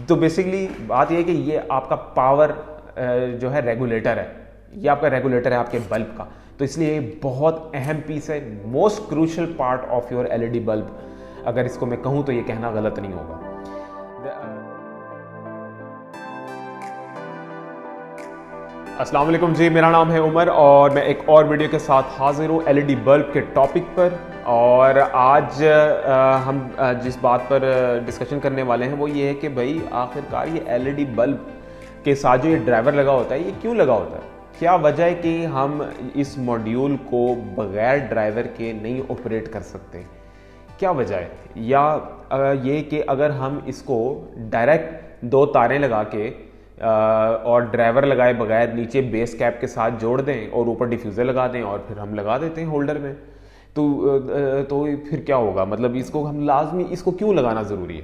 तो बेसिकली बात यह है कि ये आपका पावर जो है रेगुलेटर है, ये आपका रेगुलेटर है आपके बल्ब का। तो इसलिए ये बहुत अहम पीस है, most crucial part of your LED bulb. अगर इसको मैं कहूँ तो ये कहना गलत नहीं होगा। अस्सलाम वालेकुम जी, मेरा नाम है उमर और मैं एक और वीडियो के साथ हाजिर हूँ एलईडी बल्ब के टॉपिक पर। और आज हम जिस बात पर डिस्कशन करने वाले हैं वो ये है कि भाई आखिरकार ये एलईडी बल्ब के साथ जो ये ड्राइवर लगा होता है ये क्यों लगा होता है, क्या वजह है कि हम इस मॉड्यूल को बगैर ड्राइवर के नहीं ऑपरेट कर सकते, क्या वजह है? या ये कि अगर हम इसको डायरेक्ट दो तारें लगा के और ड्राइवर लगाए बगैर नीचे बेस कैप के साथ जोड़ दें और ऊपर डिफ्यूज़र लगा दें और फिर हम लगा देते हैं होल्डर में, तो फिर क्या होगा? मतलब इसको हम लाजमी इसको क्यों लगाना ज़रूरी है?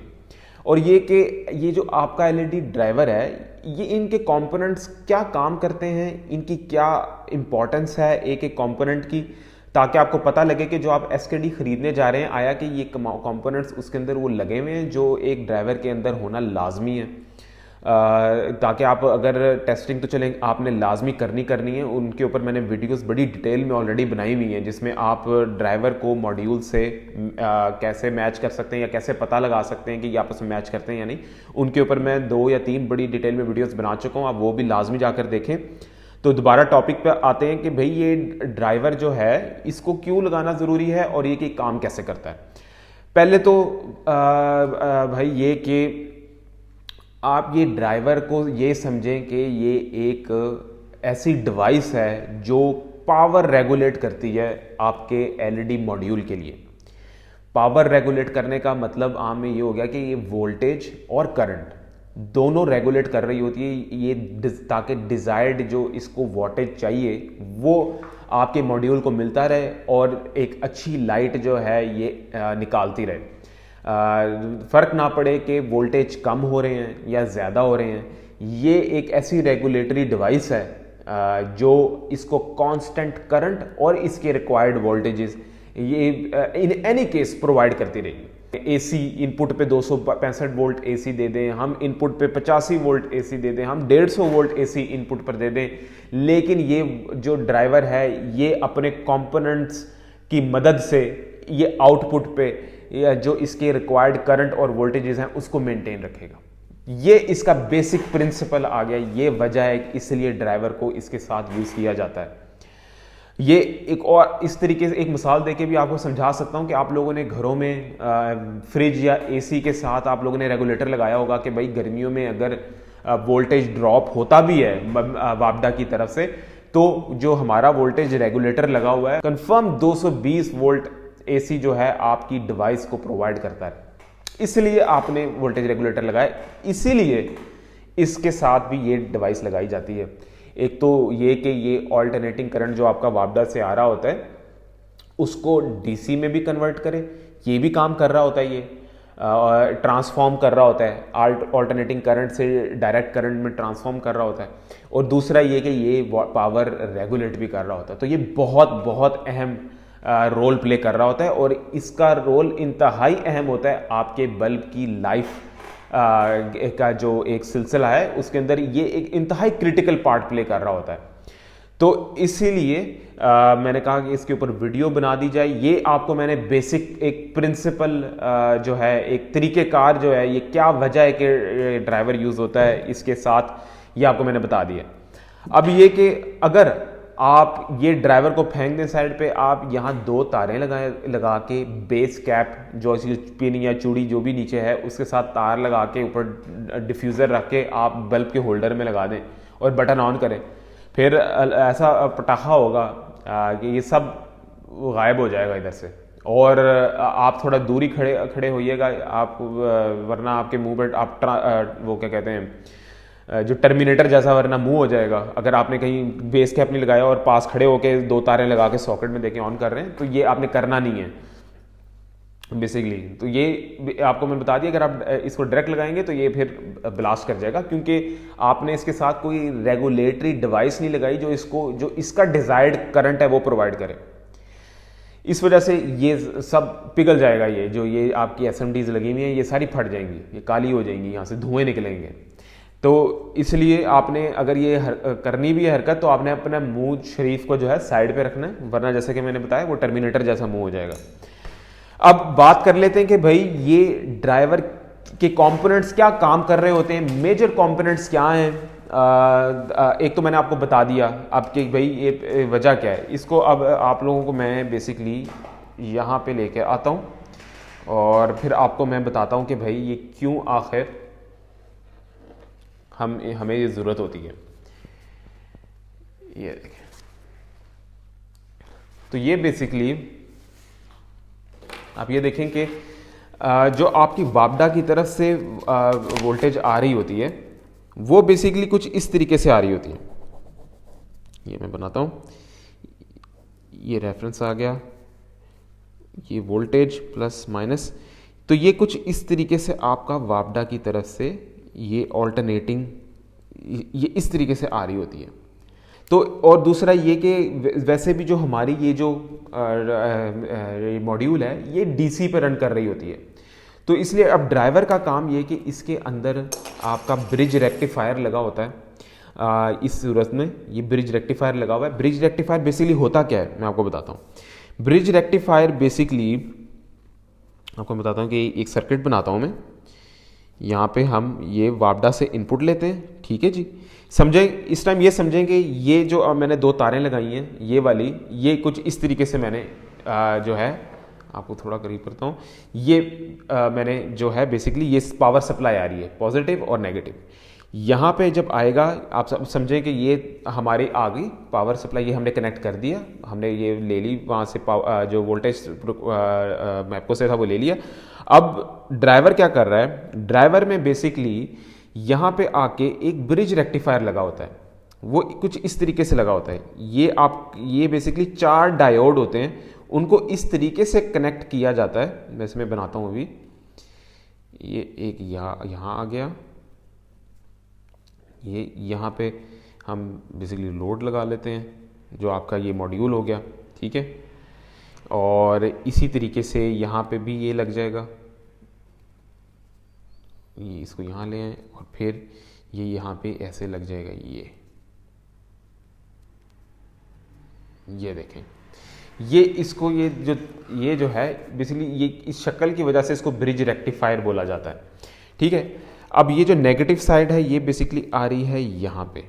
और ये कि ये जो आपका एलईडी ड्राइवर है ये इनके कंपोनेंट्स क्या काम करते हैं, इनकी क्या इंपॉर्टेंस है एक एक कंपोनेंट की, ताकि आपको पता लगे कि जो आप एसकेडी खरीदने जा रहे हैं आया कि ये कंपोनेंट्स उसके अंदर वो लगे हुए हैं जो एक ड्राइवर के अंदर होना लाजमी है, ताकि आप अगर टेस्टिंग तो चलें आपने लाजमी करनी है। उनके ऊपर मैंने वीडियोस बड़ी डिटेल में ऑलरेडी बनाई हुई हैं जिसमें आप ड्राइवर को मॉड्यूल से कैसे मैच कर सकते हैं या कैसे पता लगा सकते हैं कि ये आपस में मैच करते हैं या नहीं। उनके ऊपर मैं 2 या 3 बड़ी डिटेल में वीडियोस बना चुका हूँ, आप वो भी लाजमी जाकर देखें। तो दोबारा टॉपिक पे आते हैं कि भाई ये ड्राइवर जो है इसको क्यों लगाना ज़रूरी है और ये कि काम कैसे करता है। पहले तो भाई ये कि आप ये ड्राइवर को ये समझें कि ये एक ऐसी डिवाइस है जो पावर रेगुलेट करती है आपके एलईडी मॉड्यूल के लिए। पावर रेगुलेट करने का मतलब आम में ये हो गया कि ये वोल्टेज और करंट दोनों रेगुलेट कर रही होती है ये ताकि डिज़ायर्ड जो इसको वोल्टेज चाहिए वो आपके मॉड्यूल को मिलता रहे और एक अच्छी लाइट जो है ये निकालती रहे। फ़र्क ना पड़े कि वोल्टेज कम हो रहे हैं या ज़्यादा हो रहे हैं। ये एक ऐसी रेगुलेटरी डिवाइस है जो इसको कांस्टेंट करंट और इसके रिक्वायर्ड वोल्टेजेस ये इन एनी केस प्रोवाइड करती रहेगी। एसी इनपुट पे 265 वोल्ट एसी दे दें, हम इनपुट पे 85 वोल्ट एसी दे दें, हम 150 वोल्ट एसी इनपुट पर दे दें, लेकिन ये जो ड्राइवर है ये अपने कंपोनेंट्स की मदद से ये आउटपुट पे या जो इसके रिक्वायर्ड करंट और वोल्टेजेस हैं उसको मेंटेन रखेगा। ये इसका बेसिक प्रिंसिपल आ गया, ये वजह है इसलिए ड्राइवर को इसके साथ यूज़ किया जाता है। ये एक और इस तरीके से एक मिसाल देके भी आपको समझा सकता हूँ कि आप लोगों ने घरों में फ्रिज या एसी के साथ आप लोगों ने रेगुलेटर लगाया होगा कि भाई गर्मियों में अगर वोल्टेज ड्रॉप होता भी है वापडा की तरफ से, तो जो हमारा वोल्टेज रेगुलेटर लगा हुआ है कंफर्म 220 वोल्ट एसी जो है आपकी डिवाइस को प्रोवाइड करता है, इसलिए आपने वोल्टेज रेगुलेटर लगाया, इसीलिए इसके साथ भी ये डिवाइस लगाई जाती है। एक तो ये कि ये ऑल्टरनेटिंग करंट जो आपका वापडा से आ रहा होता है उसको डीसी में भी कन्वर्ट करे, ये भी काम कर रहा होता है, ये ट्रांसफॉर्म कर रहा होता है, ऑल्टरनेटिंग करंट से डायरेक्ट करंट में ट्रांसफॉर्म कर रहा होता है। और दूसरा ये कि ये पावर रेगुलेट भी कर रहा होता है। तो ये बहुत बहुत अहम रोल प्ले कर रहा होता है और इसका रोल इंतहाई अहम होता है आपके बल्ब की लाइफ का जो एक सिलसिला है उसके अंदर ये एक इंतहाई क्रिटिकल पार्ट प्ले कर रहा होता है। तो इसीलिए मैंने कहा कि इसके ऊपर वीडियो बना दी जाए। ये आपको मैंने बेसिक एक प्रिंसिपल जो है एक तरीक़ेकार जो है ये क्या वजह है कि ड्राइवर यूज़ होता है इसके साथ ये आपको मैंने बता दिया। अब ये कि अगर आप ये ड्राइवर को फेंक दें साइड पे, आप यहाँ 2 तारें लगा के बेस कैप जो पिन या चूड़ी जो भी नीचे है उसके साथ तार लगा के ऊपर डिफ्यूज़र रख के आप बल्ब के होल्डर में लगा दें और बटन ऑन करें, फिर ऐसा पटाखा होगा कि ये सब गायब हो जाएगा इधर से और आप थोड़ा दूरी खड़े होइएगा, आप वरना आपके मुंह पर आप वो क्या कहते हैं जो टर्मिनेटर जैसा वरना मुंह हो जाएगा अगर आपने कहीं बेस कैप नहीं लगाया और पास खड़े होके 2 तारें लगा के सॉकेट में देके ऑन कर रहे हैं, तो ये आपने करना नहीं है बेसिकली। तो ये आपको मैंने बता दिया, अगर आप इसको डायरेक्ट लगाएंगे तो ये फिर ब्लास्ट कर जाएगा क्योंकि आपने इसके साथ कोई रेगुलेटरी डिवाइस नहीं लगाई जो इसका डिजायर्ड करंट है वो प्रोवाइड करे। इस वजह से ये सब पिघल जाएगा, ये जो ये आपकी एसएमडीज लगी हुई हैं ये सारी फट जाएंगी, ये काली हो जाएंगी, यहाँ से धुएं निकलेंगे। तो इसलिए आपने अगर ये करनी भी है हरकत तो आपने अपना मुंह शरीफ को जो है साइड पे रखना है, वरना जैसे कि मैंने बताया वो टर्मिनेटर जैसा मुंह हो जाएगा। अब बात कर लेते हैं कि भाई ये ड्राइवर के कंपोनेंट्स क्या काम कर रहे होते हैं, मेजर कंपोनेंट्स क्या हैं। एक तो मैंने आपको बता दिया आपके भाई ये वजह क्या है। इसको अब आप लोगों को मैं बेसिकली यहाँ पे लेके आता हूँ और फिर आपको मैं बताता हूँ कि भाई ये क्यों आखिर हमें ये ज़रूरत होती है। ये देखें, तो ये बेसिकली आप ये देखें कि जो आपकी वापडा की तरफ से वोल्टेज आ रही होती है वो बेसिकली कुछ इस तरीके से आ रही होती है। ये मैं बनाता हूँ, ये रेफरेंस आ गया, ये वोल्टेज प्लस माइनस, तो ये कुछ इस तरीके से आपका वापडा की तरफ से ये ऑल्टरनेटिंग ये इस तरीके से आ रही होती है। तो और दूसरा ये कि वैसे भी जो हमारी ये जो मॉड्यूल है ये डीसी पे रन कर रही होती है, तो इसलिए अब ड्राइवर का काम ये कि इसके अंदर आपका ब्रिज रेक्टिफायर लगा होता है। इस सूरत में ये ब्रिज रेक्टिफायर लगा हुआ है। ब्रिज रेक्टिफायर बेसिकली होता क्या है मैं आपको बताता हूँ। ब्रिज रेक्टिफायर बेसिकली आपको बताता हूँ कि एक सर्किट बनाता हूँ मैं। यहाँ पे हम ये वापडा से इनपुट लेते हैं, ठीक है जी। समझें, इस टाइम ये समझें कि ये जो अब मैंने दो तारें लगाई हैं ये वाली, ये कुछ इस तरीके से मैंने जो है आपको थोड़ा करीब करता हूँ, ये मैंने जो है बेसिकली ये पावर सप्लाई आ रही है पॉजिटिव और नेगेटिव। यहाँ पे जब आएगा आप सब समझें कि ये हमारी आ गई पावर सप्लाई, ये हमने कनेक्ट कर दिया, हमने ये ले ली वहाँ से जो वोल्टेज मैपको से था वो ले लिया। अब ड्राइवर क्या कर रहा है, ड्राइवर में बेसिकली यहाँ पे आके एक ब्रिज रेक्टिफायर लगा होता है, वो कुछ इस तरीके से लगा होता है। ये बेसिकली 4 डायोड होते हैं, उनको इस तरीके से कनेक्ट किया जाता है। वैसे मैं बनाता हूँ अभी, ये एक यहाँ आ गया, ये यहाँ पे हम बेसिकली लोड लगा लेते हैं जो आपका ये मॉड्यूल हो गया, ठीक है। और इसी तरीके से यहाँ पे भी ये लग जाएगा, ये इसको यहाँ ले आए और फिर ये यहाँ पे ऐसे लग जाएगा। ये देखें, ये इसको ये जो है बेसिकली ये इस शक्ल की वजह से इसको ब्रिज रेक्टिफायर बोला जाता है, ठीक है। अब ये जो नेगेटिव साइड है ये बेसिकली आ रही है यहाँ पे,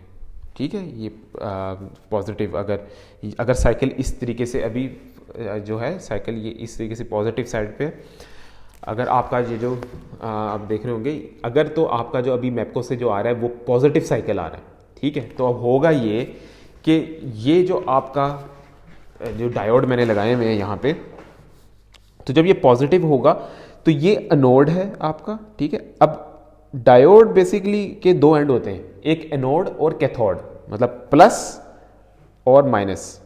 ठीक है। ये पॉजिटिव, अगर साइकिल इस तरीके से अभी जो है साइकिल ये इस तरीके से पॉजिटिव साइड पे, अगर आपका ये जो आप देख रहे होंगे, अगर तो आपका जो अभी मैपको से जो आ रहा है वो पॉजिटिव साइकिल आ रहा है, ठीक है। तो अब होगा ये कि ये जो आपका जो डायोड मैंने लगाए हुए हैं यहाँ पे, तो जब ये पॉजिटिव होगा तो ये एनोड है आपका, ठीक है। अब डायोड बेसिकली के 2 एंड होते हैं, एक एनोड और कैथोड, मतलब प्लस और माइनस।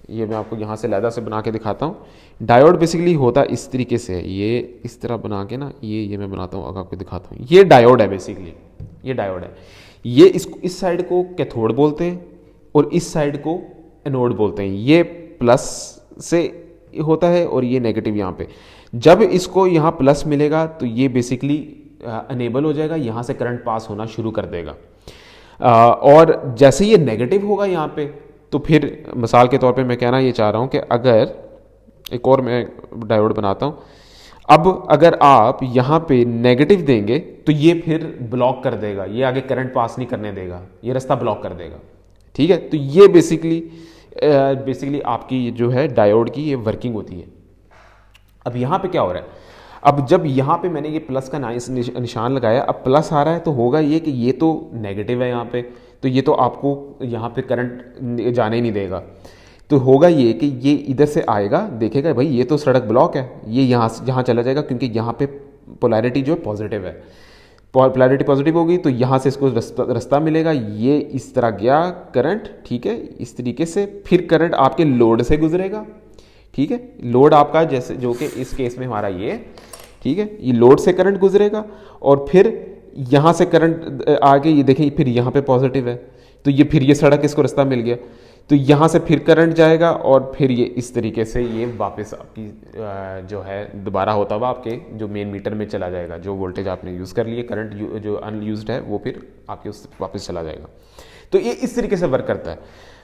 ये मैं आपको यहाँ से लैदा से बना के दिखाता हूँ। डायोड बेसिकली होता इस तरीके से, ये इस तरह बना के ना, ये मैं बनाता हूँ, अगर आपको दिखाता हूँ। ये डायोड है बेसिकली, ये डायोड है। ये इस साइड को कैथोड बोलते हैं और इस साइड को एनोड बोलते हैं। ये प्लस से होता है और ये नेगेटिव यहाँ पे। जब इसको यहाँ प्लस मिलेगा तो ये बेसिकली अनेबल हो जाएगा, यहाँ से करंट पास होना शुरू कर देगा। और जैसे ये नेगेटिव होगा यहाँ पे, तो फिर मिसाल के तौर पे मैं कहना ये चाह रहा हूँ कि अगर एक और मैं डायोड बनाता हूँ, अब अगर आप यहाँ पे नेगेटिव देंगे तो ये फिर ब्लॉक कर देगा, ये आगे करंट पास नहीं करने देगा, ये रास्ता ब्लॉक कर देगा, ठीक है। तो ये बेसिकली आपकी जो है डायोड की ये वर्किंग होती है। अब यहाँ पे क्या हो रहा है, अब जब यहाँ पे मैंने ये प्लस का निशान लगाया, अब प्लस आ रहा है तो होगा ये कि ये तो नेगेटिव है यहाँ पे, तो ये तो आपको यहाँ पे करंट जाने ही नहीं देगा। तो होगा ये कि ये इधर से आएगा, देखेगा भाई ये तो सड़क ब्लॉक है, ये यहाँ चला जाएगा, क्योंकि यहाँ पे पोलैरिटी जो है पॉजिटिव है। पोलैरिटी पॉजिटिव होगी तो यहाँ से इसको रास्ता मिलेगा, ये इस तरह गया करंट, ठीक है। इस तरीके से फिर करंट आपके लोड से गुजरेगा, ठीक है। लोड आपका जैसे जो कि इस केस में हमारा ये, ठीक है, ये लोड से करंट गुजरेगा और फिर यहाँ से करंट आगे, ये देखें फिर यहाँ पे पॉजिटिव है, तो ये फिर ये सड़क इसको रास्ता मिल गया। तो यहाँ से फिर करंट जाएगा और फिर ये इस तरीके से ये वापस आपकी जो है दोबारा होता हुआ आपके जो मेन मीटर में चला जाएगा। जो वोल्टेज आपने यूज़ कर लिए, करंट जो अनयूज्ड है वो फिर आपके उस वापस चला जाएगा। तो ये इस तरीके से वर्क करता है।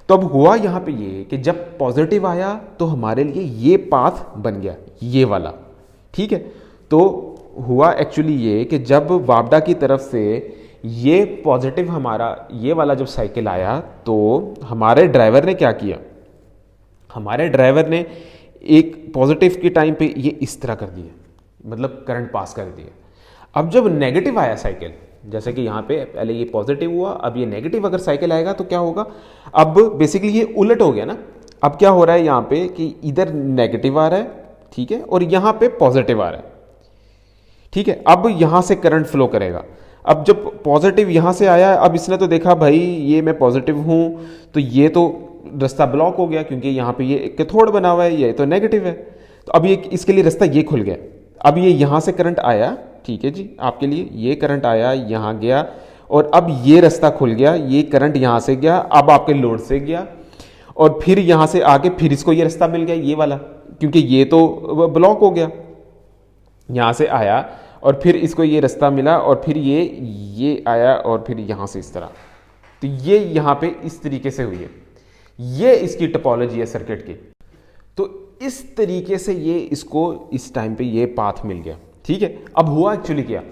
तो अब हुआ यहाँ पे ये कि जब पॉजिटिव आया तो हमारे लिए ये पाथ बन गया, ये वाला, ठीक है। तो हुआ एक्चुअली ये कि जब वापडा की तरफ से ये पॉजिटिव हमारा ये वाला जब साइकिल आया तो हमारे ड्राइवर ने क्या किया, हमारे ड्राइवर ने एक पॉजिटिव के टाइम पे ये इस तरह कर दिया, मतलब करंट पास कर दिया। अब जब नेगेटिव आया साइकिल, जैसे कि यहाँ पे पहले ये पॉजिटिव हुआ, अब ये नेगेटिव अगर साइकिल आएगा तो क्या होगा, अब बेसिकली ये उलट हो गया ना। अब क्या हो रहा है यहाँ पे कि इधर नेगेटिव आ रहा है, ठीक है, और यहाँ पे पॉजिटिव आ रहा है, ठीक है। अब यहाँ से करंट फ्लो करेगा। अब जब पॉजिटिव यहाँ से आया, अब इसने तो देखा भाई ये मैं पॉजिटिव हूँ तो ये तो रास्ता ब्लॉक हो गया क्योंकि यहाँ पे ये कैथोड बना हुआ है, ये तो नेगेटिव है। तो अब ये इसके लिए रास्ता ये खुल गया। अब ये यहाँ से करंट आया, ठीक है जी, आपके लिए ये करंट आया, यहाँ गया और अब ये रास्ता खुल गया, ये करंट यहाँ से गया, अब आपके लोड से गया और फिर यहाँ से आके फिर इसको ये रास्ता मिल गया, ये वाला, क्योंकि ये तो ब्लॉक हो गया। यहाँ से आया और फिर इसको ये रास्ता मिला और फिर ये आया और फिर यहाँ से इस तरह। तो ये यहाँ पे इस तरीके से हुई है, ये इसकी टोपोलॉजी है सर्किट की। तो इस तरीके से ये इसको इस टाइम पे ये पाथ मिल गया, ठीक है। अब हुआ एक्चुअली क्या,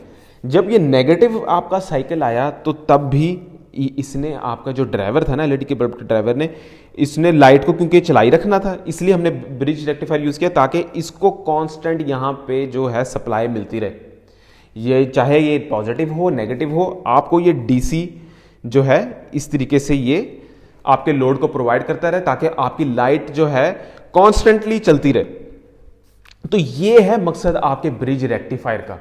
जब ये नेगेटिव आपका साइकिल आया तो तब भी इसने आपका जो ड्राइवर था ना, एलईडी के बल्ब के ड्राइवर ने, इसने लाइट को क्योंकि चलाई रखना था, इसलिए हमने ब्रिज रेक्टिफायर यूज़ किया ताकि इसको कांस्टेंट यहाँ पे जो है सप्लाई मिलती रहे। ये चाहे ये पॉजिटिव हो नेगेटिव हो, आपको ये डीसी जो है इस तरीके से ये आपके लोड को प्रोवाइड करता रहे ताकि आपकी लाइट जो है कॉन्स्टेंटली चलती रहे। तो ये है मकसद आपके ब्रिज रेक्टिफायर का।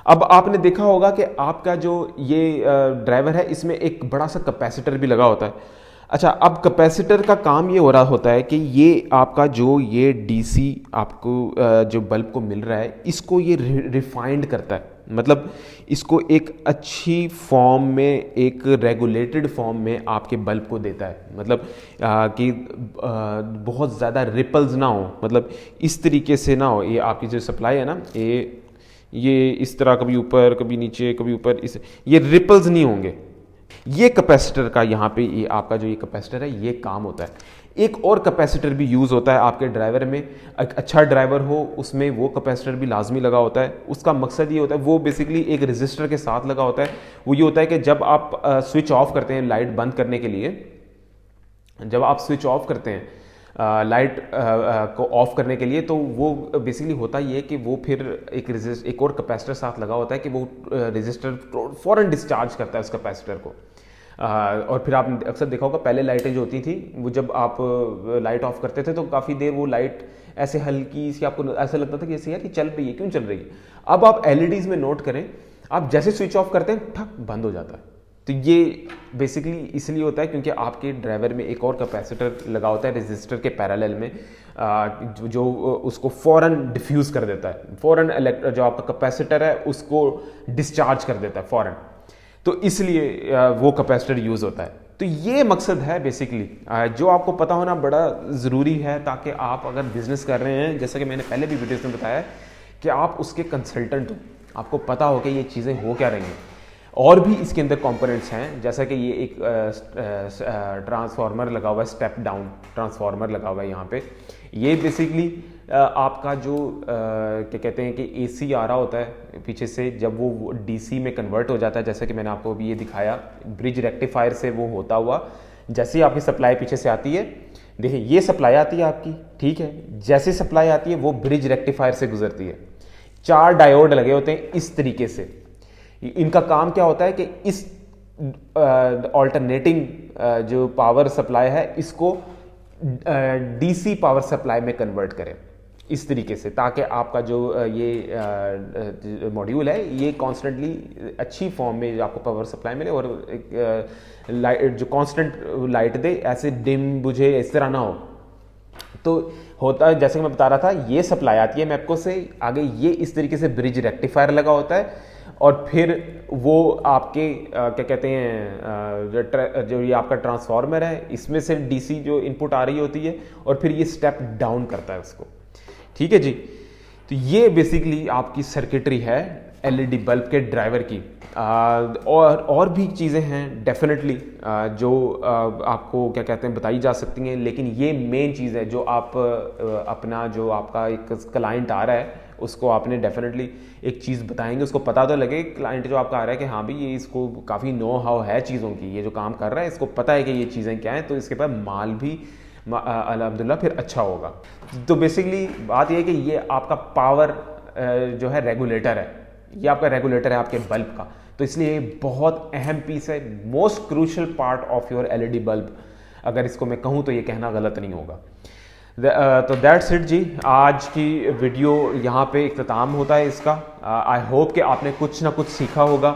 अब आपने देखा होगा कि आपका जो ये ड्राइवर है इसमें एक बड़ा सा कैपेसिटर भी लगा होता है। अच्छा, अब कैपेसिटर का काम ये हो रहा होता है कि ये आपका जो ये डीसी आपको जो बल्ब को मिल रहा है इसको ये रिफाइंड करता है, मतलब इसको एक अच्छी फॉर्म में, एक रेगुलेटेड फॉर्म में आपके बल्ब को देता है। मतलब कि बहुत ज़्यादा रिपल्स ना हो, मतलब इस तरीके से ना हो। ये आपकी जो सप्लाई है ना, ये इस तरह कभी ऊपर कभी नीचे कभी ऊपर, इस ये रिपल्स नहीं होंगे। ये कैपेसिटर का यहाँ पे ये आपका जो ये कैपेसिटर है ये काम होता है। एक और कैपेसिटर भी यूज़ होता है आपके ड्राइवर में, एक अच्छा ड्राइवर हो उसमें वो कैपेसिटर भी लाजमी लगा होता है। उसका मकसद ये होता है, वो बेसिकली एक रजिस्टर के साथ लगा होता है। वो ये होता है कि जब आप स्विच ऑफ करते हैं लाइट बंद करने के लिए, जब आप स्विच ऑफ करते हैं लाइट को ऑफ करने के लिए, तो वो बेसिकली होता ही है कि वो फिर एक और कैपेसिटर साथ लगा होता है कि वो रजिस्टर फ़ौरन डिस्चार्ज करता है उस कैपेसिटर को। और फिर आपने अक्सर देखा होगा पहले लाइटें जो होती थी वो जब आप लाइट ऑफ करते थे तो काफ़ी देर वो लाइट ऐसे हल्की सी आपको ऐसा लगता था कि ऐसे यार ये चल रही है, क्यों चल रही है। अब आप एलईडीज़ में नोट करें, आप जैसे स्विच ऑफ करते हैं ठक बंद हो जाता है। तो ये बेसिकली इसलिए होता है क्योंकि आपके ड्राइवर में एक और कैपेसिटर लगा होता है रेजिस्टर के पैरेलल में, जो उसको फ़ौरन डिफ्यूज़ कर देता है, फ़ौरन जो आपका कैपेसिटर है उसको डिस्चार्ज कर देता है फ़ौरन। तो इसलिए वो कैपेसिटर यूज़ होता है। तो ये मकसद है बेसिकली, जो आपको पता होना बड़ा ज़रूरी है ताकि आप अगर बिज़नेस कर रहे हैं, जैसा कि मैंने पहले भी वीडियोज़ में बताया कि आप उसके कंसल्टेंट हो, आपको पता हो कि ये चीज़ें हो क्या रही हैं। और भी इसके अंदर कंपोनेंट्स हैं, जैसा कि ये एक ट्रांसफार्मर लगा हुआ है, स्टेप डाउन ट्रांसफार्मर लगा हुआ है यहाँ पे। ये बेसिकली आपका जो क्या कहते हैं कि एसी आ रहा होता है पीछे से, जब वो डीसी में कन्वर्ट हो जाता है, जैसे कि मैंने आपको अभी ये दिखाया ब्रिज रेक्टिफायर से वो होता हुआ, जैसे ही आपकी सप्लाई पीछे से आती है, देखिए ये सप्लाई आती है आपकी, ठीक है, जैसे सप्लाई आती है वो ब्रिज रेक्टिफायर से गुजरती है। 4 डायोड लगे होते हैं इस तरीके से। इनका काम क्या होता है कि इस ऑल्टरनेटिंग जो पावर सप्लाई है इसको डीसी पावर सप्लाई में कन्वर्ट करें इस तरीके से, ताकि आपका जो ये मॉड्यूल है ये कॉन्स्टेंटली अच्छी फॉर्म में आपको पावर सप्लाई मिले और लाइट जो कांस्टेंट लाइट दे, ऐसे डिम बुझे इस तरह ना हो। तो होता है जैसे कि मैं बता रहा था, ये सप्लाई आती है मैपको से, आगे ये इस तरीके से ब्रिज रेक्टिफायर लगा होता है और फिर वो आपके क्या कहते हैं जो ये आपका ट्रांसफार्मर है इसमें से डीसी जो इनपुट आ रही होती है और फिर ये स्टेप डाउन करता है उसको। ठीक है जी, तो ये बेसिकली आपकी सर्किटरी है एलईडी बल्ब के ड्राइवर की। और भी चीज़ें हैं डेफिनेटली जो आपको क्या कहते हैं बताई जा सकती हैं, लेकिन ये मेन चीज़ है जो आप अपना जो आपका एक क्लाइंट आ रहा है उसको आपने डेफिनेटली एक चीज़ बताएंगे, उसको पता तो लगे क्लाइंट जो आपका आ रहा है कि हाँ भी ये इसको काफ़ी नो हाउ है चीज़ों की, ये जो काम कर रहा है इसको पता है कि ये चीज़ें क्या हैं, तो इसके पास माल भी अल्हम्दुलिल्लाह फिर अच्छा होगा। तो बेसिकली बात यह है कि ये आपका पावर जो है रेगुलेटर है, ये आपका रेगुलेटर है आपके बल्ब का, तो इसलिए बहुत अहम पीस है, most crucial part of your LED bulb. अगर इसको मैं कहूँ तो ये कहना गलत नहीं होगा। तो दैट्स इट जी, आज की वीडियो यहाँ पे इख्तिताम होता है इसका। आई होप कि आपने कुछ ना कुछ सीखा होगा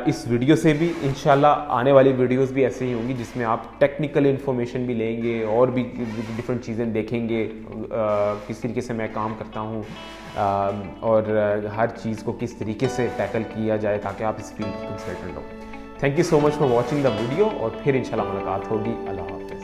इस वीडियो से भी। इंशाल्लाह आने वाली वीडियोस भी ऐसे ही होंगी जिसमें आप टेक्निकल इन्फॉर्मेशन भी लेंगे और भी डिफरेंट चीज़ें देखेंगे, किस तरीके से मैं काम करता हूँ और हर चीज़ को किस तरीके से टैकल किया जाए ताकि आप इस फील्ड के कंसल्टेंट हो। Thank you so much for watching the video और फिर इंशाल्लाह मुलाकात होगी। अल्लाह हाफ़िज़।